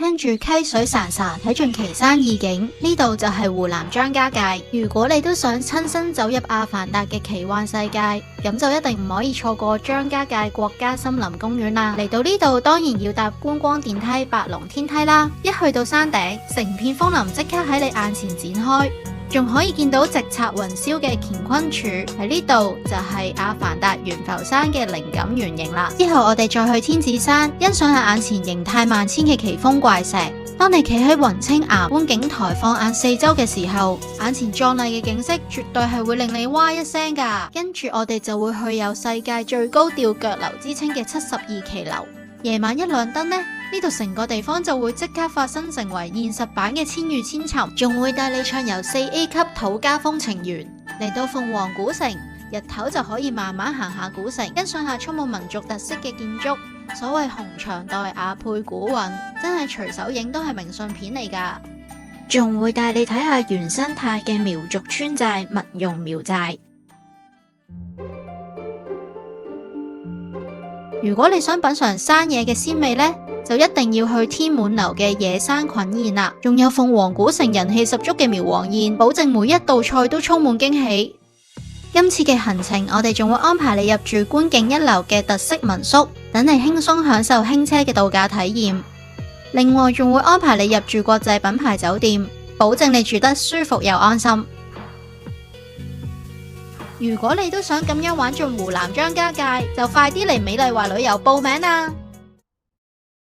聽住溪水潺潺，睇盡奇山異景，呢度就係湖南張家界。如果你都想親身走入阿凡達嘅奇幻世界，咁就一定唔可以錯過張家界國家森林公園啦。嚟到呢度當然要搭觀光電梯白龍天梯啦。一去到山頂，成片楓林即刻喺你眼前展開，仲可以見到直插雲霄嘅乾坤柱。喺呢度就係阿凡達玄浮山嘅靈感原型啦。之後我哋再去天子山，欣賞下眼前形態萬千嘅奇峰怪石。當你企喺雲清岩觀景台放眼四周嘅時候，眼前壯麗嘅景色絕對係會令你哇一聲噶。跟住我哋就會去有世界最高吊腳樓之稱嘅72騎樓。夜晚一亮燈呢，呢度成個地方就會即刻發生成為現實版嘅千與千尋，仲會帶你暢遊4A 級土家風情園。嚟到鳳凰古城，日頭就可以慢慢行下古城，欣賞下充滿民族特色嘅建築。所謂鴻牆黛瓦配古韻，真係隨手影都係明信片嚟噶。仲會帶你睇下原生態嘅苗族村寨密榕苗寨。如果你想品嘗山野嘅鮮味呢，就一定要去天滿樓嘅野生菌宴啦。仲有鳳凰古城人氣十足嘅苗黃宴，保證每一道菜都充滿驚喜。今次嘅行程，我哋仲會安排你入住觀景一流嘅特色民宿，等你輕鬆享受輕車嘅度假體驗。另外仲會安排你入住國際品牌酒店，保證你住得舒服又安心。如果你都想咁樣玩盡湖南張家界，就快啲嚟美麗華旅遊報名啦！